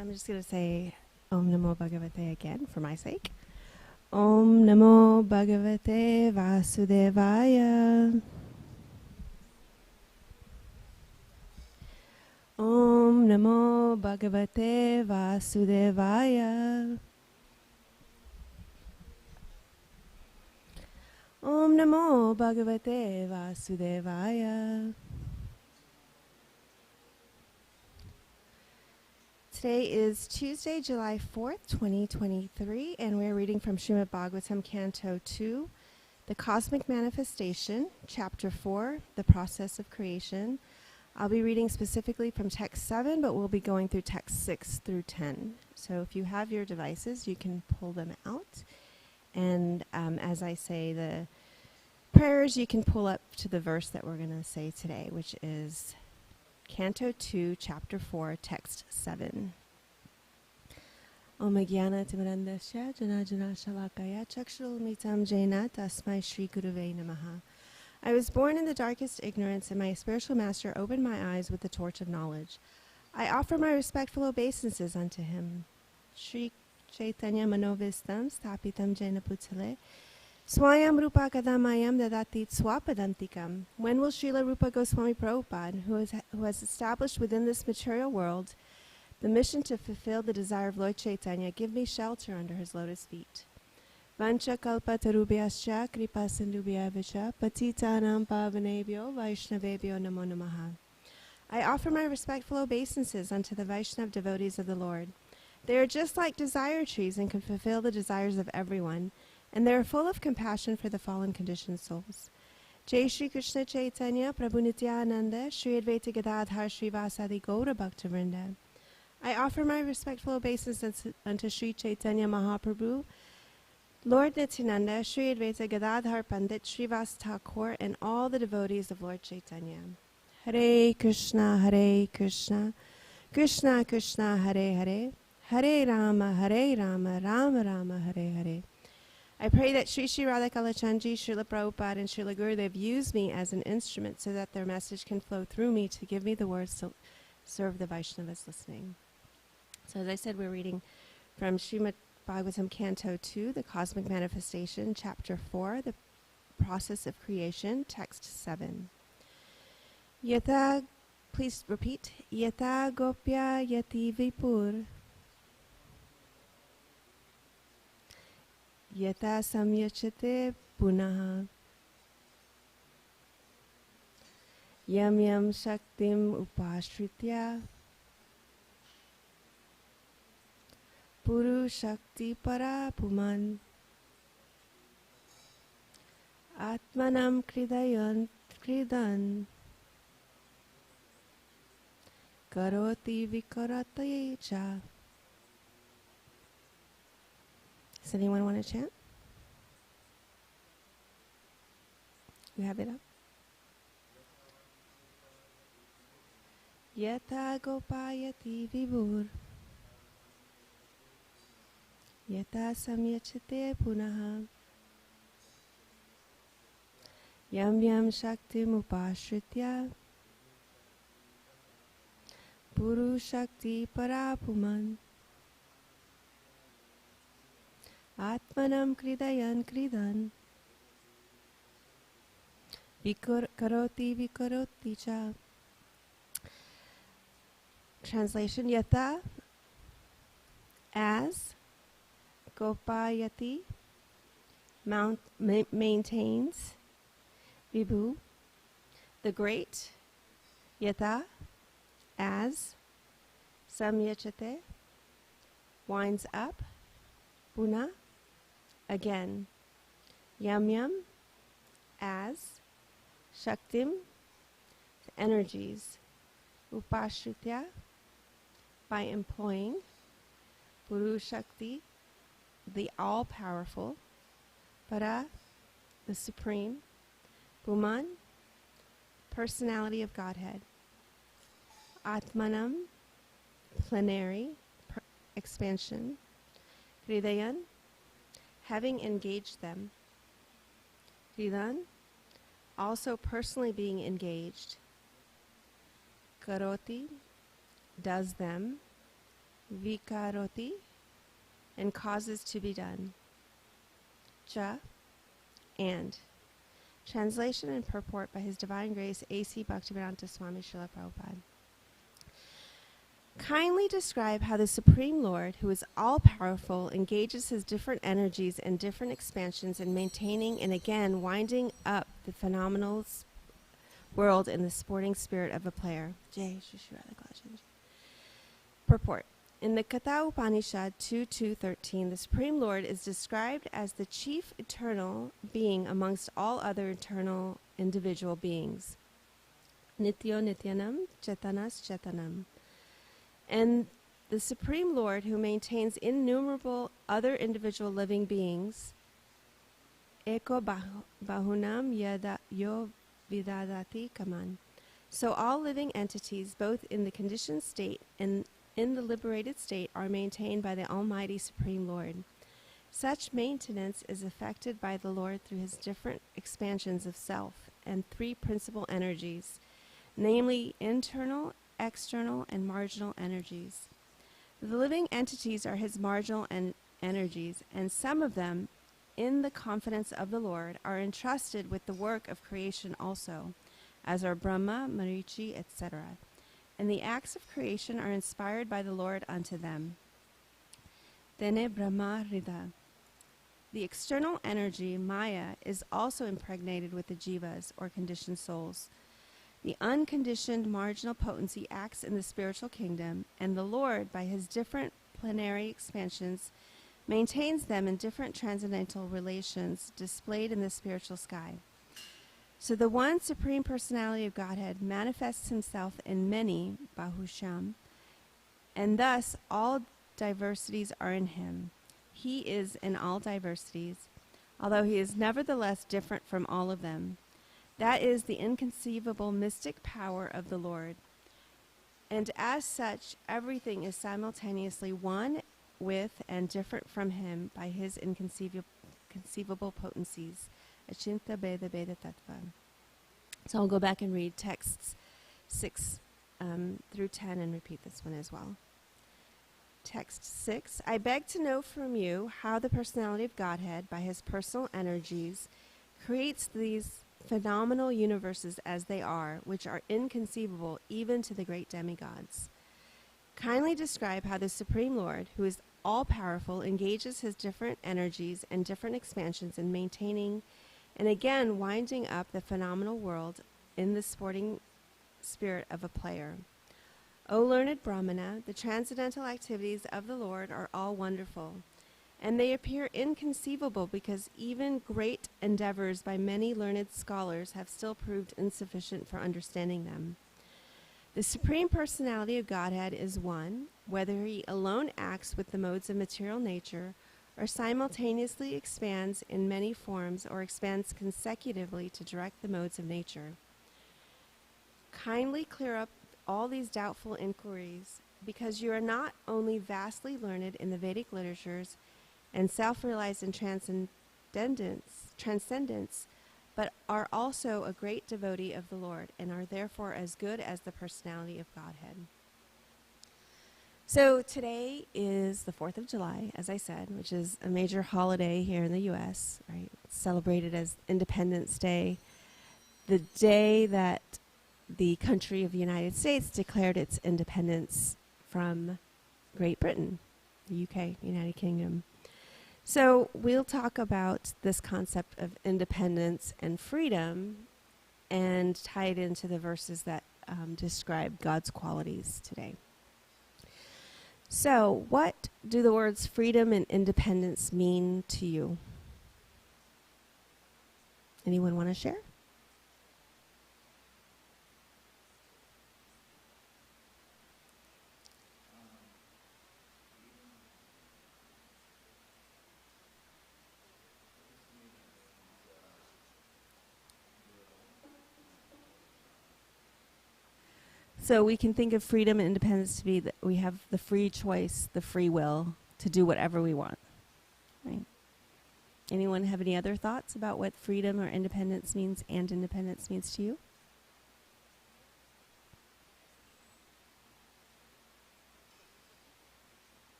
So I'm just going to say Om Namo Bhagavate again for my sake. Om Namo Bhagavate Vasudevaya. Om Namo Bhagavate Vasudevaya. Om Namo Bhagavate Vasudevaya. Today is Tuesday, July 4th, 2023, and we're reading from Srimad Bhagavatam, Canto 2, The Cosmic Manifestation, Chapter 4, The Process of Creation. I'll be reading specifically from Text 7, but we'll be going through Text 6 through 10. So if you have your devices, you can pull them out. And as I say the prayers, you can pull up to the verse that we're going to say today, which is Canto 2, Chapter 4, Text 7. Om Jnana Timirandasya Jana Jana Shalakaya Chakshulmitam Jaina Tasmai Shri Guruve Namaha. I was born in the darkest ignorance, and my spiritual master opened my eyes with the torch of knowledge. I offer my respectful obeisances unto him. Shri Chaitanya Manovistam Stapitam Jaina Putale Swayam Rupa Kadamayam Dadati Swapadantikam. When will Srila Rupa Goswami Prabhupada, who has established within this material world the mission to fulfill the desire of Lord Chaitanya, give me shelter under his lotus feet? Vancha kalpa tarubhyascha kripa sindubhya vicha patitanam pavanebhyo vaishnavebhyo namo namaha. I offer my respectful obeisances unto the Vaishnav devotees of the Lord. They are just like desire trees and can fulfill the desires of everyone, and they are full of compassion for the fallen conditioned souls. Jai Shri Krishna Chaitanya Prabhu Nityananda Shri Advaita Gadadhar Srivasadi Gaura Bhaktavrinda. I offer my respectful obeisances unto Shri Chaitanya Mahaprabhu, Lord Nityananda, Shri Advaita Gadadhar Pandit, Srivas Thakur, and all the devotees of Lord Chaitanya. Hare Krishna, Krishna Krishna, Hare Hare, Hare Rama, Rama Rama, Hare Hare. I pray that Sri Sri Radha Kalachandji, Srila Prabhupada, and Srila Gurudev use me as an instrument so that their message can flow through me to give me the words to serve the Vaishnavas listening. So as I said, we're reading from Srimad Bhagavatam Canto 2, The Cosmic Manifestation, Chapter 4, The Process of Creation, Text 7. Yata, please repeat. Yata gopya yati vipur. Yata samyachate punaha. Yam yam shaktim upashritya. Puru Shakti Para Puman Atmanam Kridan Karoti Vikarataye Cha. Does anyone want to chant? You have it up? Yata Gopayati Vibur Yata samyachate punaha. Yam yam shaktim upashritya. Puru shakti parapuman. Atmanam kridan. Vikaroti cha. Translation: Yata, as Gopayati, maintains, Vibhu, the great, Yata, as, Samyachate, winds up, Puna, again, Yam, as, Shaktim, energies, Upashritya, by employing, Puru Shakti, the all-powerful, Para, the supreme, Puman, personality of Godhead, Atmanam, plenary, expansion, Hridayan, having engaged them, Hridan, also personally being engaged, Karoti, does them, vikaroti, and causes to be done. Cha, and. Translation and purport by His Divine Grace A.C. Bhaktivedanta Swami Srila Prabhupada. Kindly describe how the Supreme Lord, who is all-powerful, engages His different energies and different expansions in maintaining and again winding up the phenomenal world in the sporting spirit of a player. Purport. In the Katha Upanishad 2.2.13, the Supreme Lord is described as the chief eternal being amongst all other eternal individual beings. Nityo Nityanam, Chetanas Chetanam. And the Supreme Lord, who maintains innumerable other individual living beings, Eko Bahunam Yada Yo Vidadati Kaman. So all living entities, both in the conditioned state and in the liberated state, are maintained by the Almighty Supreme Lord. Such maintenance is effected by the Lord through His different expansions of self and three principal energies, namely internal, external, and marginal energies. The living entities are His marginal energies, and some of them, in the confidence of the Lord, are entrusted with the work of creation also, as are Brahma, Marichi, etc., and the acts of creation are inspired by the Lord unto them. Tene Brahma Rida. The external energy, Maya, is also impregnated with the jivas, or conditioned souls. The unconditioned marginal potency acts in the spiritual kingdom, and the Lord, by His different plenary expansions, maintains them in different transcendental relations displayed in the spiritual sky. So the one Supreme Personality of Godhead manifests Himself in many, Bahusham, and thus all diversities are in Him. He is in all diversities, although He is nevertheless different from all of them. That is the inconceivable mystic power of the Lord. And as such, everything is simultaneously one with and different from Him by His inconceivable potencies. Achinta Veda Veda Tattva. So I'll go back and read texts 6 through 10 and repeat this one as well. Text 6. I beg to know from you how the personality of Godhead, by His personal energies, creates these phenomenal universes as they are, which are inconceivable even to the great demigods. Kindly describe how the Supreme Lord, who is all-powerful, engages His different energies and different expansions in maintaining and again winding up the phenomenal world in the sporting spirit of a player. O learned Brahmana, the transcendental activities of the Lord are all wonderful, and they appear inconceivable because even great endeavors by many learned scholars have still proved insufficient for understanding them. The Supreme Personality of Godhead is one, whether He alone acts with the modes of material nature or simultaneously expands in many forms or expands consecutively to direct the modes of nature. Kindly clear up all these doubtful inquiries, because you are not only vastly learned in the Vedic literatures and self-realized in transcendence, but are also a great devotee of the Lord and are therefore as good as the personality of Godhead. So today is the 4th of July, as I said, which is a major holiday here in the U.S., right? It's celebrated as Independence Day, the day that the country of the United States declared its independence from Great Britain, the UK, United Kingdom. So we'll talk about this concept of independence and freedom and tie it into the verses that describe God's qualities today. So what do the words freedom and independence mean to you? Anyone want to share? So we can think of freedom and independence to be that we have the free choice, the free will to do whatever we want. Right? Anyone have any other thoughts about what freedom or independence means and independence means to you?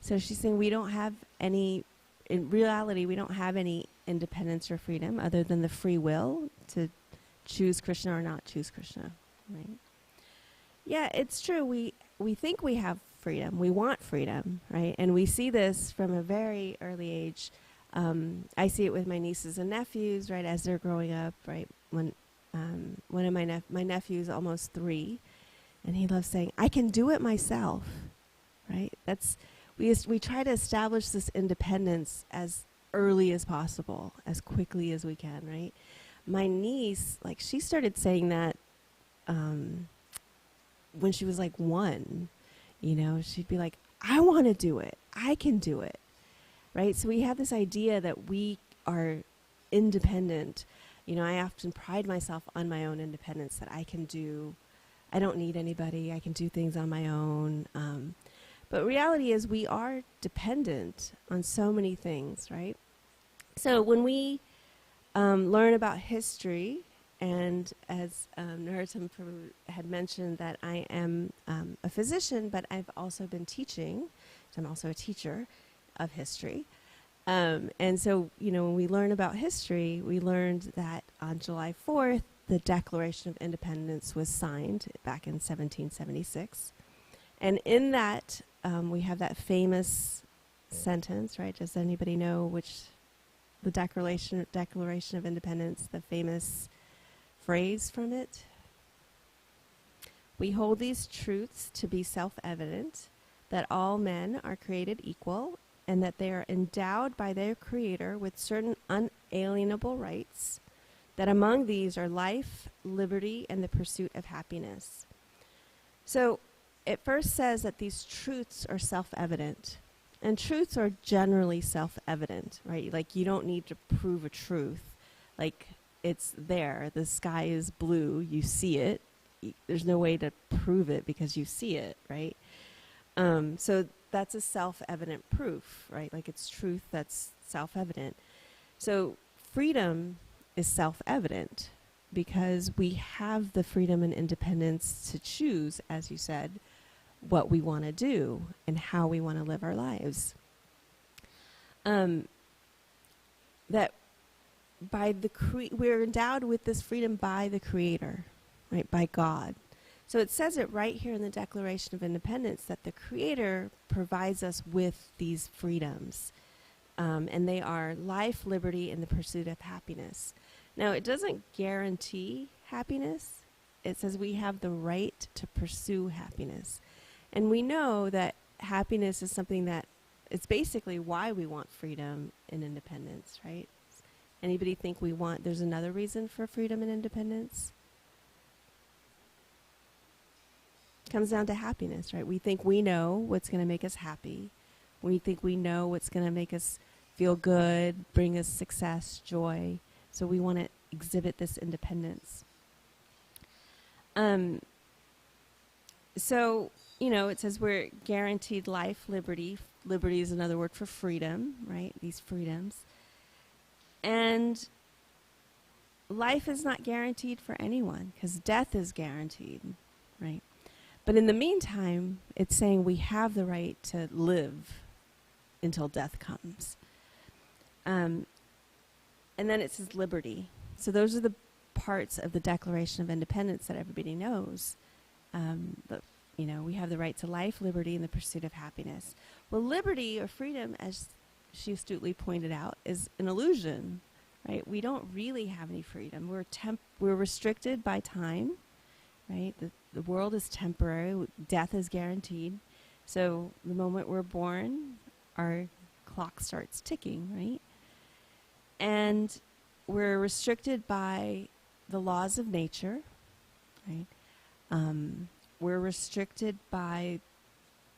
So she's saying we don't have any, in reality, we don't have any independence or freedom other than the free will to choose Krishna or not choose Krishna, right? Yeah, it's true. We think we have freedom. We want freedom, right? And we see this from a very early age. I see it with my nieces and nephews, right, as they're growing up, right? When one of my nephew's almost 3, and he loves saying, "I can do it myself," right? That's we try to establish this independence as early as possible, as quickly as we can, right? My niece, like, she started saying that when she was like 1, you know, she'd be like, "I want to do it. I can do it," right? So we have this idea that we are independent. You know, I often pride myself on my own independence, that I don't need anybody. I can do things on my own. But reality is we are dependent on so many things, right? So when we learn about history, and as Narottam had mentioned, that I am a physician, but I've also been teaching. So I'm also a teacher of history. And so, you know, when we learn about history, we learned that on July 4th, the Declaration of Independence was signed back in 1776. And in that, we have that famous sentence, right? Does anybody know which, the Declaration of Independence, the famous phrase from it? "We hold these truths to be self-evident, that all men are created equal, and that they are endowed by their Creator with certain unalienable rights, that among these are life, liberty, and the pursuit of happiness." So it first says that these truths are self-evident. And truths are generally self-evident, right? Like, you don't need to prove a truth. Like, it's there. The sky is blue. You see it. There's no way to prove it because you see it, right? So that's a self-evident proof, right? Like, it's truth that's self-evident. So freedom is self-evident because we have the freedom and independence to choose, as you said, what we want to do and how we want to live our lives. That by we're endowed with this freedom by the Creator, right? By God. So it says it right here in the Declaration of Independence that the Creator provides us with these freedoms. And they are life, liberty, and the pursuit of happiness. Now, it doesn't guarantee happiness. It says we have the right to pursue happiness. And we know that happiness is something that, it's basically why we want freedom and independence, right? Anybody think there's another reason for freedom and independence? It comes down to happiness, right? We think we know what's going to make us happy. We think we know what's going to make us feel good, bring us success, joy. So we want to exhibit this independence. So, you know, it says we're guaranteed life, liberty. Liberty is another word for freedom, right? These freedoms. And life is not guaranteed for anyone because death is guaranteed, right? But in the meantime, it's saying we have the right to live until death comes. And then it says liberty. So those are the parts of the Declaration of Independence that everybody knows. But, you know, we have the right to life, liberty, and the pursuit of happiness. Well, liberty or freedom, as she astutely pointed out, is an illusion, right? We don't really have any freedom. We're restricted by time, right? The world is temporary. Death is guaranteed. So the moment we're born, our clock starts ticking, right? And we're restricted by the laws of nature, right? We're restricted by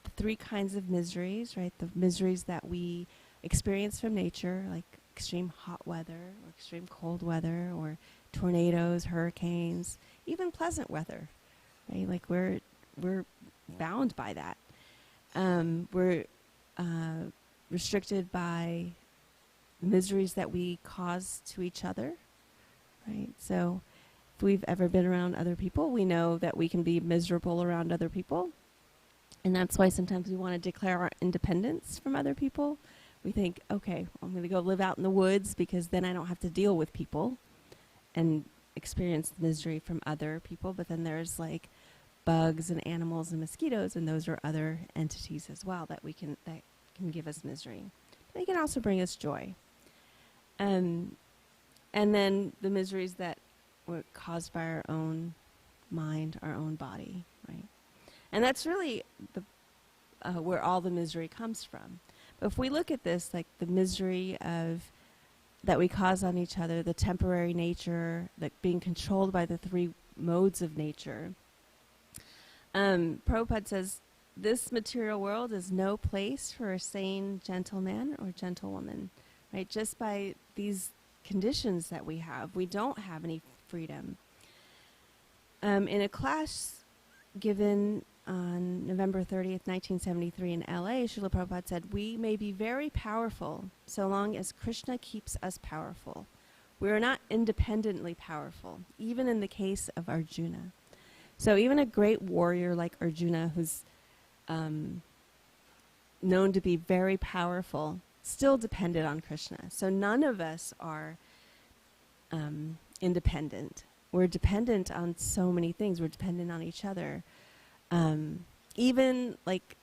the 3 kinds of miseries, right? The miseries that we experience from nature, like extreme hot weather or extreme cold weather or tornadoes, hurricanes, even pleasant weather, right? Like we're bound by that. We're restricted by miseries that we cause to each other, right? So if we've ever been around other people, we know that we can be miserable around other people. And that's why sometimes we want to declare our independence from other people. We think, okay, I'm going to go live out in the woods because then I don't have to deal with people and experience the misery from other people. But then there's like bugs and animals and mosquitoes, and those are other entities as well that can give us misery. They can also bring us joy. And then the miseries that were caused by our own mind, our own body, right? And that's really where all the misery comes from. But if we look at this, like the misery that we cause on each other, the temporary nature, like being controlled by the three modes of nature, Prabhupada says, this material world is no place for a sane gentleman or gentlewoman, right? Just by these conditions that we have, we don't have any freedom. In a class given on November 30th, 1973 in LA, Srila Prabhupada said, we may be very powerful so long as Krishna keeps us powerful. We are not independently powerful, even in the case of Arjuna. So even a great warrior like Arjuna, who's known to be very powerful, still depended on Krishna. So none of us are independent. We're dependent on so many things. We're dependent on each other. Even like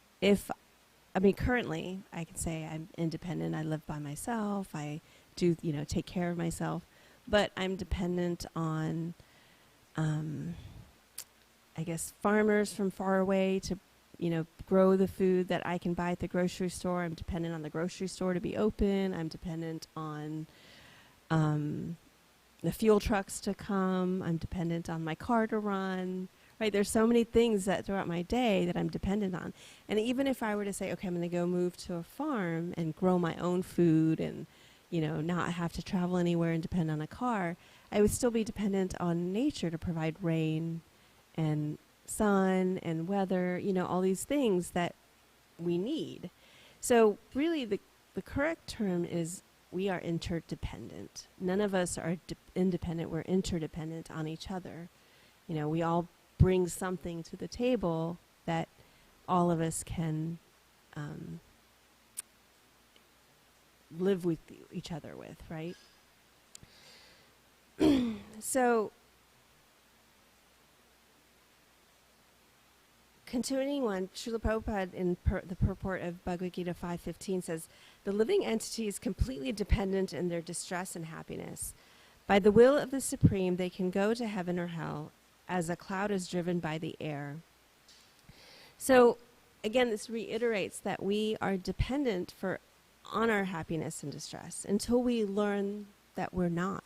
currently I can say I'm independent. I live by myself. I do, take care of myself. But I'm dependent on, I guess, farmers from far away to, grow the food that I can buy at the grocery store. I'm dependent on the grocery store to be open. I'm dependent on the fuel trucks to come. I'm dependent on my car to run. Right? There's so many things that throughout my day that I'm dependent on. And even if I were to say, okay, I'm going to go move to a farm and grow my own food and, not have to travel anywhere and depend on a car, I would still be dependent on nature to provide rain and sun and weather, all these things that we need. So really the correct term is we are interdependent. None of us are independent. We're interdependent on each other. We all bring something to the table that all of us can live with each other with, right? So, continuing on, Srila Prabhupada in the purport of Bhagavad Gita 5.15 says, the living entity is completely dependent in their distress and happiness. By the will of the Supreme, they can go to heaven or hell, as a cloud is driven by the air. So, again, this reiterates that we are dependent on our happiness and distress until we learn that we're not,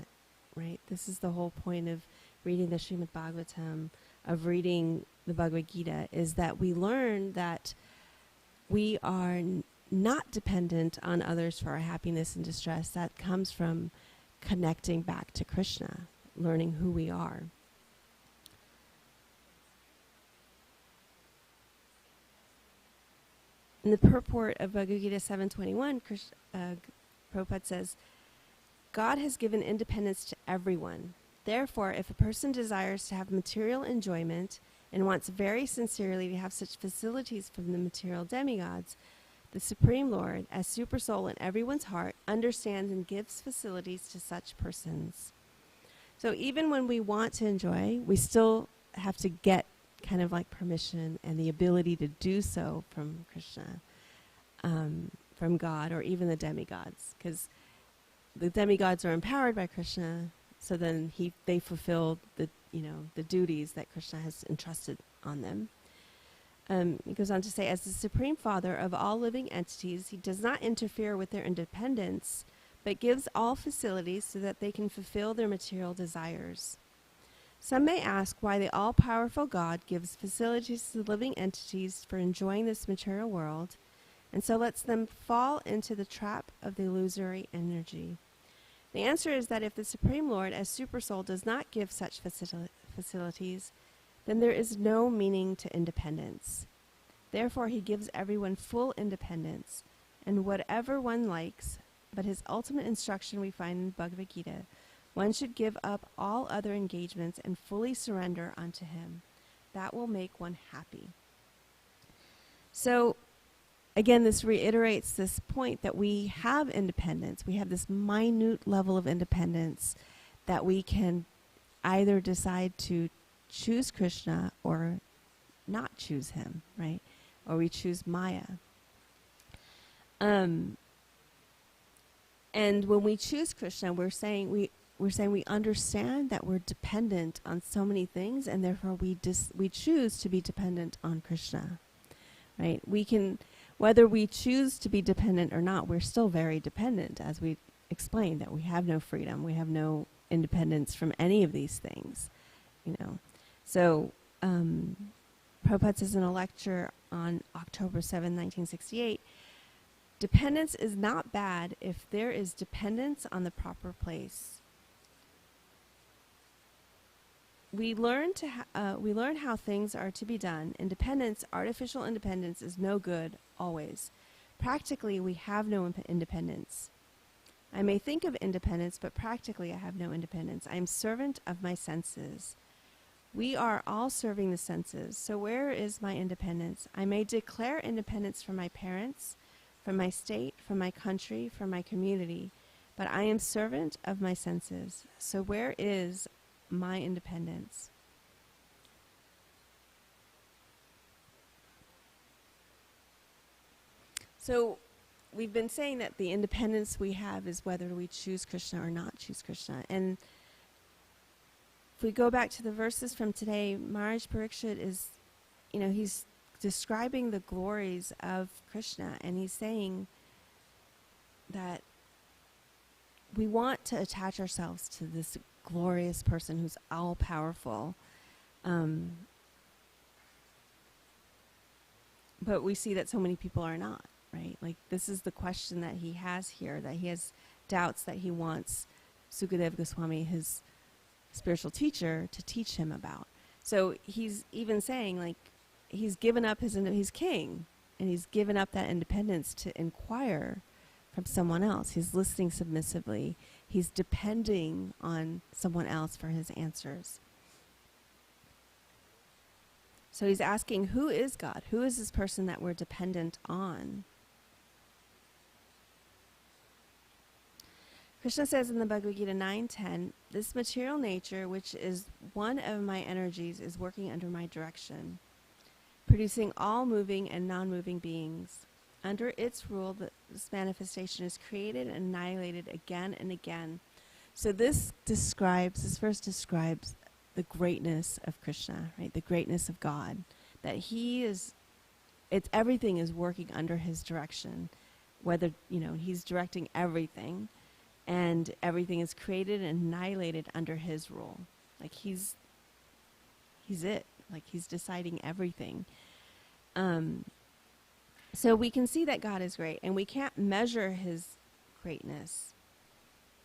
right? This is the whole point of reading the Srimad Bhagavatam, of reading the Bhagavad Gita, is that we learn that we are not dependent on others for our happiness and distress. That comes from connecting back to Krishna, learning who we are. In the purport of Bhagavad Gita 7.21, Prabhupada says, God has given independence to everyone. Therefore, if a person desires to have material enjoyment and wants very sincerely to have such facilities from the material demigods, the Supreme Lord, as Supersoul in everyone's heart, understands and gives facilities to such persons. So even when we want to enjoy, we still have to get kind of like permission and the ability to do so from Krishna, from God, or even the demigods, because the demigods are empowered by Krishna, so then they fulfill the duties that Krishna has entrusted on them. He goes on to say, as the Supreme Father of all living entities, he does not interfere with their independence, but gives all facilities so that they can fulfill their material desires. Some may ask why the all-powerful God gives facilities to living entities for enjoying this material world, and so lets them fall into the trap of the illusory energy. The answer is that if the Supreme Lord, as Supersoul, does not give such facilities, then there is no meaning to independence. Therefore, he gives everyone full independence, and whatever one likes, but his ultimate instruction we find in Bhagavad Gita, one should give up all other engagements and fully surrender unto him. That will make one happy. So again, this reiterates this point that we have independence. We have this minute level of independence that we can either decide to choose Krishna or not choose him, right? Or we choose Maya. And when we choose Krishna, we're saying we understand that we're dependent on so many things, and therefore we choose to be dependent on Krishna, right? We can, whether we choose to be dependent or not, we're still very dependent, as we explained, that we have no freedom, we have no independence from any of these things, you know. So Prabhupada says in a lecture on October 7, 1968, dependence is not bad if there is dependence on the proper place. We learn how things are to be done. Independence, artificial independence, is no good always. Practically, we have no independence. I may think of independence, but practically I have no independence. I am servant of my senses. We are all serving the senses. So where is my independence? I may declare independence from my parents, from my state, from my country, from my community, but I am servant of my senses. So where is my independence? So we've been saying that the independence we have is whether we choose Krishna or not choose Krishna. And if we go back to the verses from today, Maharaj Parikshit is, he's describing the glories of Krishna, and he's saying that we want to attach ourselves to this glorious person who's all-powerful. But we see that so many people are not, right? Like, this is the question that he has here, that he has doubts that he wants Sukadeva Goswami, his spiritual teacher, to teach him about. So he's even saying, like, he's given up he's king, and he's given up that independence to inquire from someone else. He's listening submissively. He's depending on someone else for his answers. So he's asking, who is God? Who is this person that we're dependent on? Krishna says in the Bhagavad Gita 9:10, this material nature, which is one of my energies, is working under my direction, producing all moving and non-moving beings. Under its rule, this manifestation is created and annihilated again and again. So this verse describes the greatness of Krishna, right? The greatness of God. That everything is working under his direction. Whether, he's directing everything, and everything is created and annihilated under his rule. Like, he's it. Like, he's deciding everything. So we can see that God is great, and we can't measure his greatness.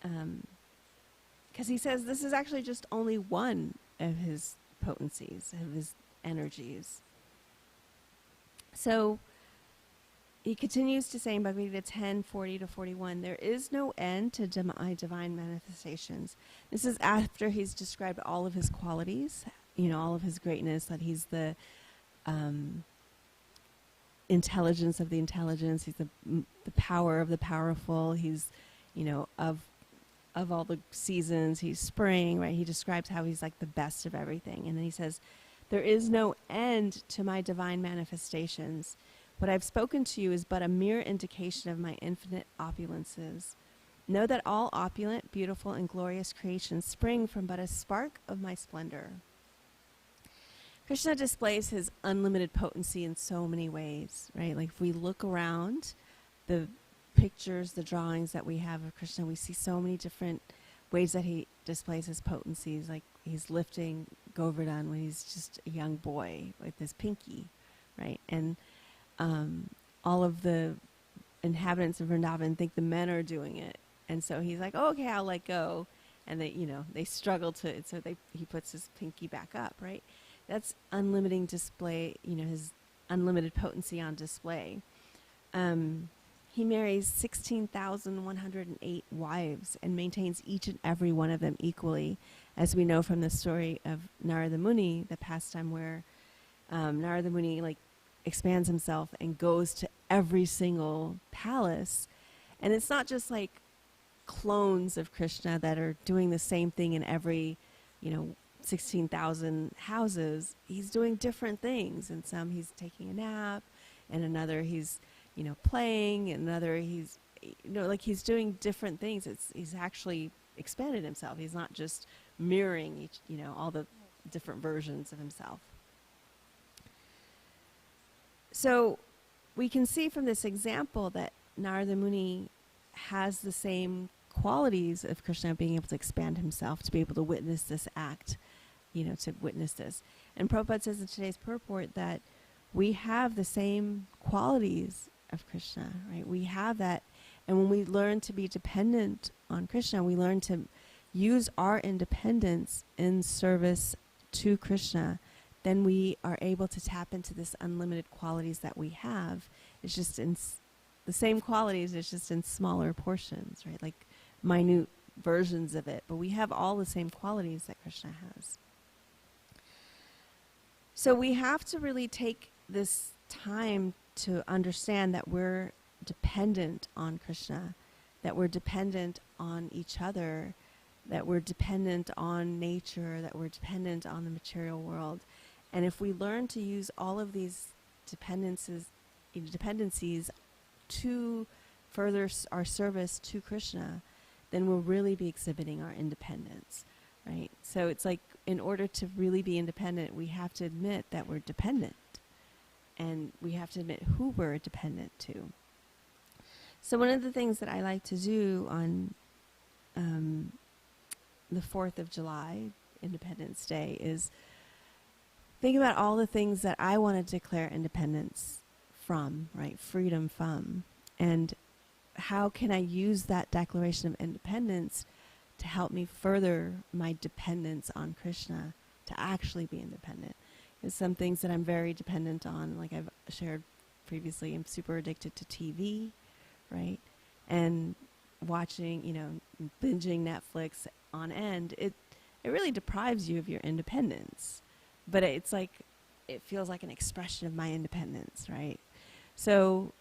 Because he says this is actually just only one of his potencies, of his energies. So he continues to say in Bhagavad Gita 10:40-41, there is no end to my divine manifestations. This is after he's described all of his qualities, all of his greatness, that he's the intelligence of the intelligence, he's the power of the powerful, he's, of all the seasons, he's spring, right? He describes how he's like the best of everything. And then he says, there is no end to my divine manifestations. What I've spoken to you is but a mere indication of my infinite opulences. Know that all opulent, beautiful, and glorious creations spring from but a spark of my splendor. Krishna displays his unlimited potency in so many ways, right? Like, if we look around the pictures, the drawings that we have of Krishna, we see so many different ways that he displays his potencies. Like, he's lifting Govardhan when he's just a young boy with his pinky, right? And all of the inhabitants of Vrindavan think the men are doing it, and so he's like, oh, okay, I'll let go, and they struggle to, so he puts his pinky back up, right? That's unlimiting display, his unlimited potency on display. He marries 16,108 wives and maintains each and every one of them equally, as we know from the story of Narada Muni, the pastime where Narada Muni expands himself and goes to every single palace. And it's not just like clones of Krishna that are doing the same thing in every, 16,000 houses. He's doing different things. And some he's taking a nap, and another he's, playing, and another he's, he's doing different things. He's actually expanded himself. He's not just mirroring each, all the different versions of himself. So we can see from this example that Narada Muni has the same qualities of Krishna, being able to expand himself, to be able to witness this act, to witness this. And Prabhupada says in today's purport that we have the same qualities of Krishna, right? We have that. And when we learn to be dependent on Krishna, we learn to use our independence in service to Krishna, then we are able to tap into this unlimited qualities that we have. It's just in the same qualities, it's just in smaller portions, right? Like minute versions of it. But we have all the same qualities that Krishna has. So we have to really take this time to understand that we're dependent on Krishna, that we're dependent on each other, that we're dependent on nature, that we're dependent on the material world. And if we learn to use all of these dependencies to further our service to Krishna, then we'll really be exhibiting our independence, right? So it's like, in order to really be independent, we have to admit that we're dependent. And we have to admit who we're dependent to. So one of the things that I like to do on the 4th of July, Independence Day, is think about all the things that I want to declare independence from, right? Freedom from. And how can I use that declaration of independence to help me further my dependence on Krishna, to actually be independent? There's some things that I'm very dependent on, like I've shared previously. I'm super addicted to TV, right? And watching, binging Netflix on end, it really deprives you of your independence. But it's like, it feels like an expression of my independence, right? So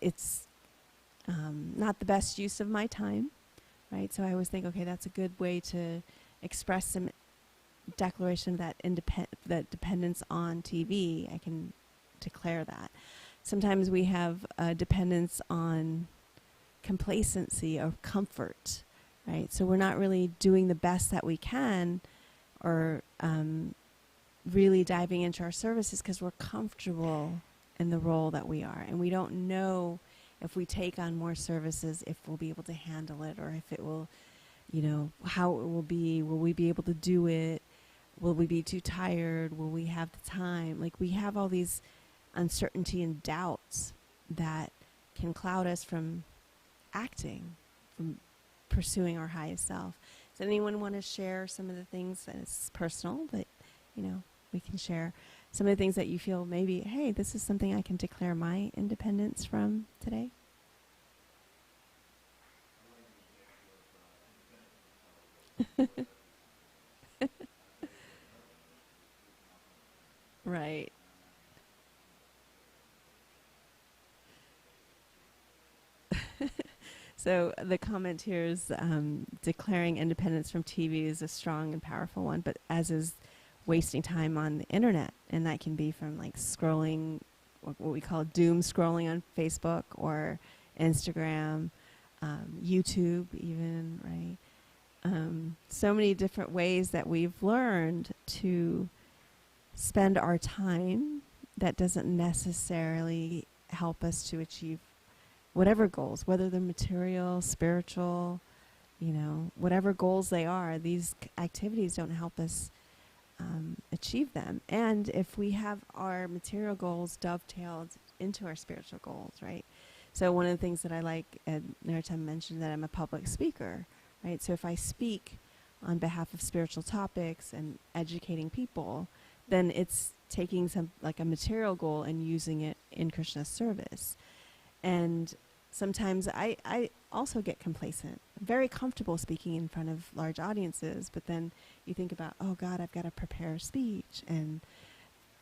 it's not the best use of my time, right? So I always think, okay, that's a good way to express some declaration of that dependence on TV. I can declare that. Sometimes we have a dependence on complacency or comfort, right? So we're not really doing the best that we can, or really diving into our services because we're comfortable in the role that we are, and we don't know if we take on more services if we'll be able to handle it, or if it will, how it will be. Will we be able to do it? Will we be too tired? Will we have the time? Like, we have all these uncertainty and doubts that can cloud us from acting, from pursuing our highest self. Does anyone want to share some of the things that is personal, but, we can share some of the things that you feel maybe, hey, this is something I can declare my independence from today? Right. So the comment here is declaring independence from TV is a strong and powerful one, but as is wasting time on the internet. And that can be from like scrolling, what we call doom scrolling on Facebook or Instagram, YouTube even, right? So many different ways that we've learned to spend our time that doesn't necessarily help us to achieve whatever goals, whether they're material, spiritual, whatever goals they are. These activities don't help us achieve them. And if we have our material goals dovetailed into our spiritual goals, right? So one of the things that I like, Narottam mentioned that I'm a public speaker, right? So if I speak on behalf of spiritual topics and educating people, then it's taking some, like a material goal and using it in Krishna's service. And sometimes I also get complacent. I'm very comfortable speaking in front of large audiences, but then you think about, oh God, I've got to prepare a speech, and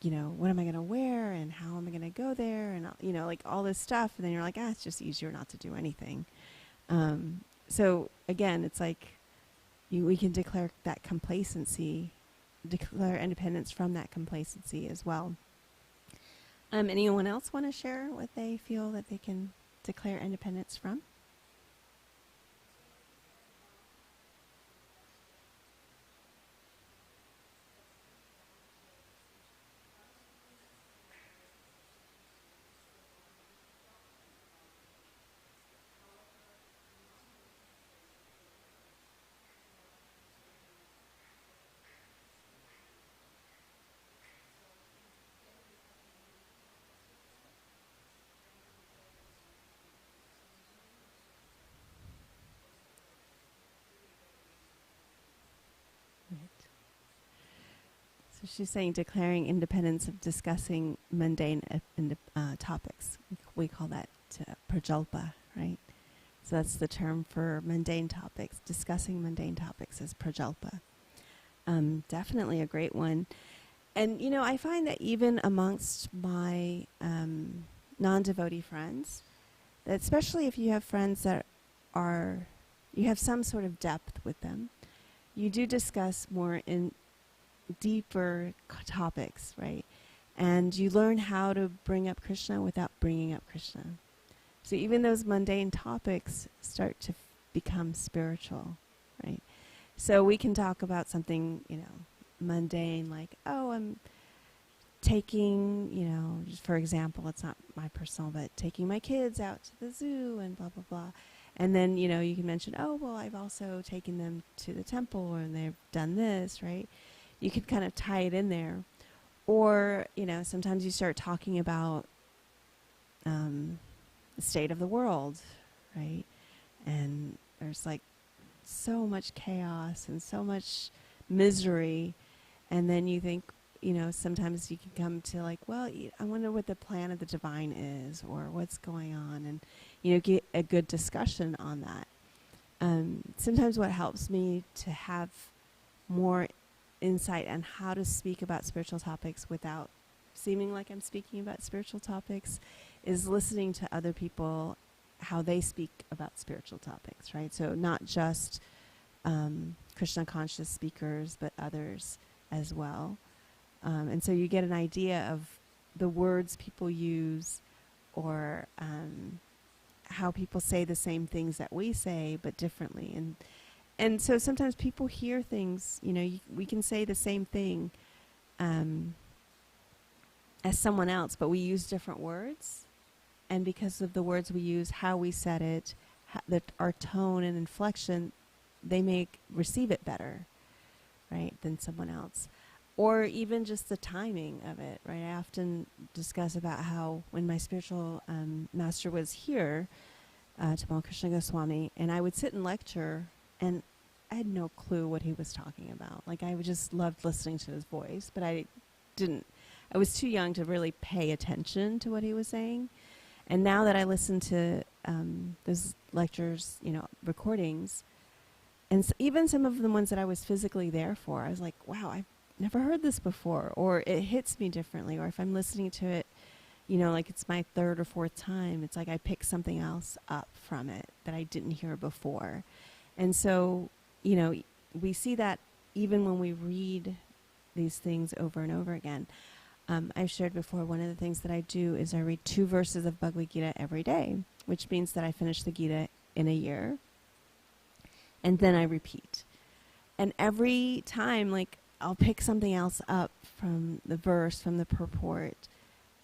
what am I going to wear and how am I going to go there and, like all this stuff. And then you're like, it's just easier not to do anything. So again, it's like we can declare that complacency, declare independence from that complacency as well. Anyone else want to share what they feel that they can declare independence from? So she's saying declaring independence of discussing mundane topics. We call that prajalpa, right? So that's the term for mundane topics. Discussing mundane topics is prajalpa. Definitely a great one. And, I find that even amongst my non-devotee friends, that especially if you have friends that you have some sort of depth with them, you do discuss more in deeper topics, right? And you learn how to bring up Krishna without bringing up Krishna. So even those mundane topics start to become spiritual, right? So we can talk about something, mundane, like, I'm taking, just for example, it's not my personal, but taking my kids out to the zoo and blah, blah, blah. And then, you can mention, I've also taken them to the temple and they've done this, right? You could kind of tie it in there. Or, sometimes you start talking about the state of the world, right? And there's like so much chaos and so much misery. And then you think, sometimes you can come to like, I wonder what the plan of the divine is or what's going on. And, get a good discussion on that. Sometimes what helps me to have more insight on how to speak about spiritual topics without seeming like I'm speaking about spiritual topics is listening to other people, how they speak about spiritual topics, right? So not just Krishna conscious speakers, but others as well. And so you get an idea of the words people use or how people say the same things that we say, but differently. And so sometimes people hear things, we can say the same thing as someone else, but we use different words. And because of the words we use, how we said it, our tone and inflection, they may receive it better, right, than someone else. Or even just the timing of it, right? I often discuss about how when my spiritual master was here, Tamal Krishna Goswami, and I would sit and lecture, and I had no clue what he was talking about. Like, I just loved listening to his voice, but I was too young to really pay attention to what he was saying. And now that I listen to those lectures, recordings, and even some of the ones that I was physically there for, I was like, wow, I've never heard this before, or it hits me differently, or if I'm listening to it, like it's my third or fourth time, it's like I pick something else up from it that I didn't hear before. And so, we see that even when we read these things over and over again. I've shared before, one of the things that I do is I read 2 verses of Bhagavad Gita every day, which means that I finish the Gita in a year, and then I repeat. And every time, like, I'll pick something else up from the verse, from the purport,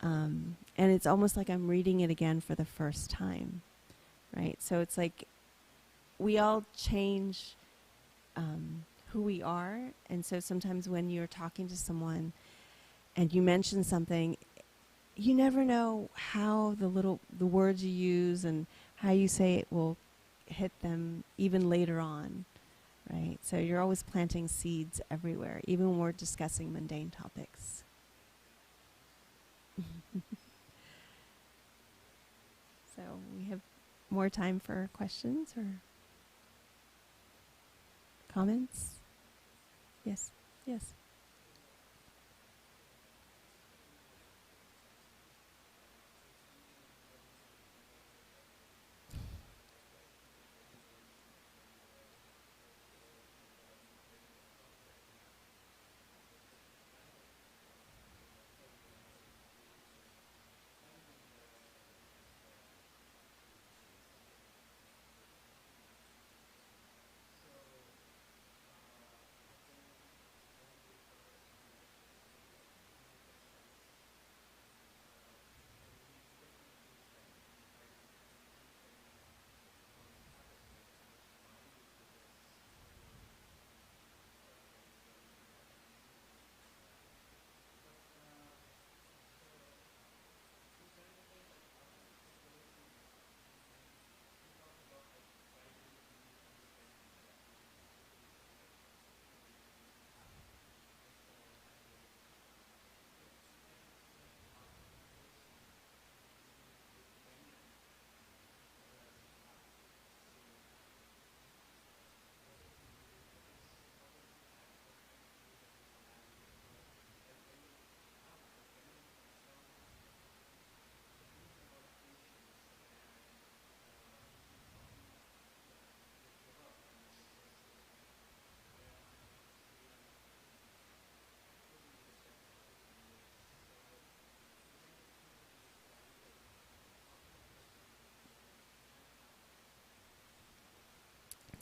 and it's almost like I'm reading it again for the first time, right? So it's like we all change who we are, and so sometimes when you're talking to someone and you mention something, you never know how the words you use and how you say it will hit them even later on, right? So you're always planting seeds everywhere, even when we're discussing mundane topics. So we have more time for questions or comments. Yes, yes.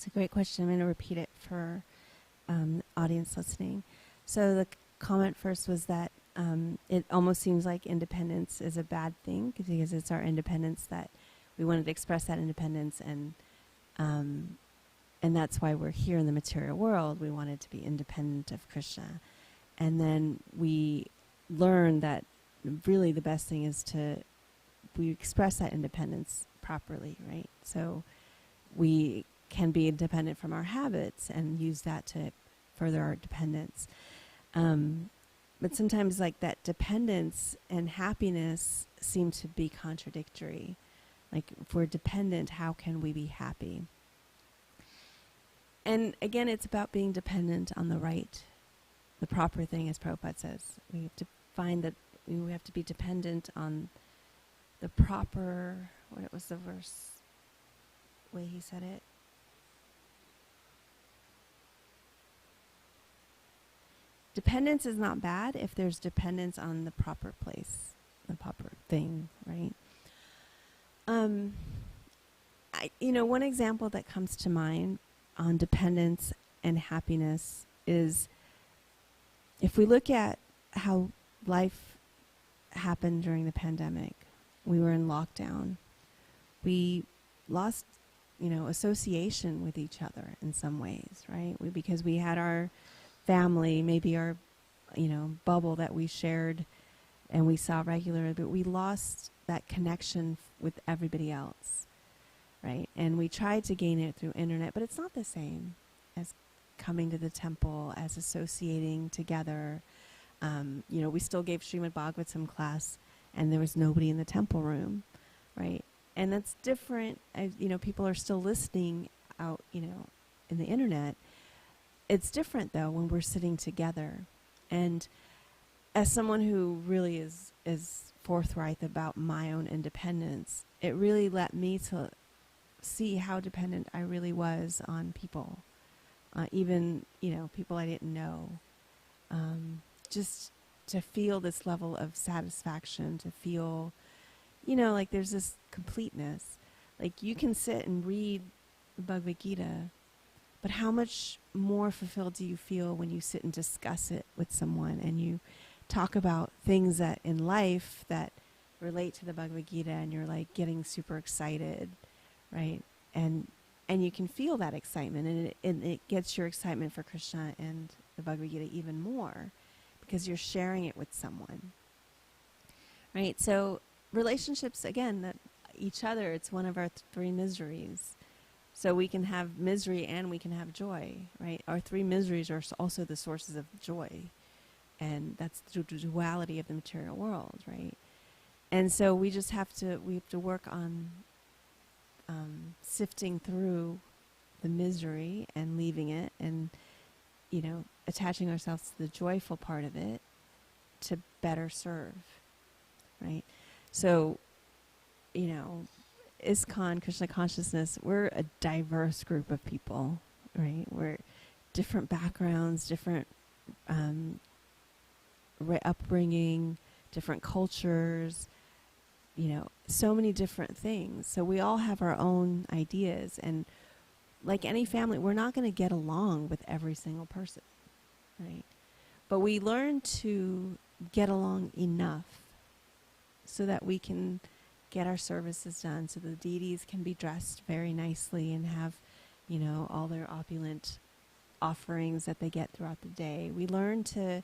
It's a great question. I'm going to repeat it for audience listening. So the comment first was that it almost seems like independence is a bad thing because it's our independence that we wanted to express that independence, and that's why we're here in the material world. We wanted to be independent of Krishna. And then we learned that really the best thing is we express that independence properly, right? So we can be independent from our habits and use that to further our dependence. But sometimes like that dependence and happiness seem to be contradictory. Like if we're dependent, how can we be happy? And again, it's about being dependent on the proper thing, as Prabhupada says. We have to find that we have to be dependent on the proper, what was the verse, way he said it? Dependence is not bad if there's dependence on the proper place, the proper thing, right? One example that comes to mind on dependence and happiness is if we look at how life happened during the pandemic. We were in lockdown. We lost, association with each other in some ways, right? Because we had our family, maybe our, bubble that we shared and we saw regularly, but we lost that connection with everybody else, right? And we tried to gain it through internet, but it's not the same as coming to the temple, as associating together. We still gave Srimad Bhagavatam class, and there was nobody in the temple room, right? And that's different. As, people are still listening out, in the internet. It's different, though, when we're sitting together. And as someone who really is forthright about my own independence, it really led me to see how dependent I really was on people. Even, people I didn't know. Just to feel this level of satisfaction, to feel, like there's this completeness. Like you can sit and read the Bhagavad Gita, but how much more fulfilled do you feel when you sit and discuss it with someone and you talk about things that in life that relate to the Bhagavad Gita and you're like getting super excited, right? And you can feel that excitement, and it gets your excitement for Krishna and the Bhagavad Gita even more because you're sharing it with someone, right? So relationships, again, that each other, it's one of our three miseries. So we can have misery and we can have joy, right? Our three miseries are also the sources of joy, and that's the duality of the material world, right? And so we have to work on sifting through the misery and leaving it, and attaching ourselves to the joyful part of it to better serve, right? So, ISKCON, Krishna Consciousness, we're a diverse group of people, right? We're different backgrounds, different upbringing, different cultures, so many different things. So we all have our own ideas, and like any family, we're not going to get along with every single person, right? But we learn to get along enough so that we can get our services done, so the deities can be dressed very nicely and have, all their opulent offerings that they get throughout the day. We learn to,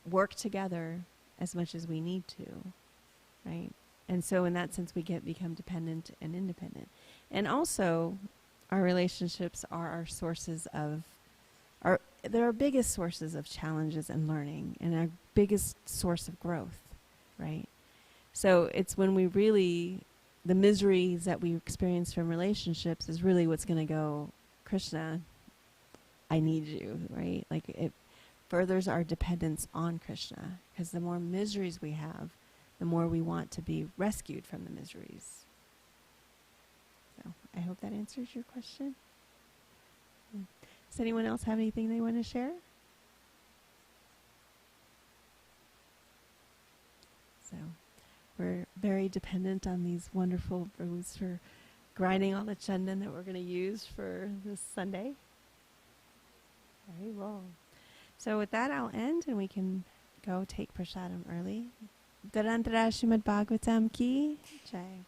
work together as much as we need to, right? And so in that sense, we become dependent and independent. And also, our relationships are our sources of, they're our biggest sources of challenges and learning, and our biggest source of growth, right? So it's when we really, the miseries that we experience from relationships is really what's going to go, Krishna, I need you, right? Like it furthers our dependence on Krishna, because the more miseries we have, the more we want to be rescued from the miseries. So I hope that answers your question. Does anyone else have anything they want to share? So we're very dependent on these wonderful brews for grinding all the chandan that we're going to use for this Sunday. Very well. So with that, I'll end and we can go take prasadam early. Durandara Srimad Bhagavatam ki jai.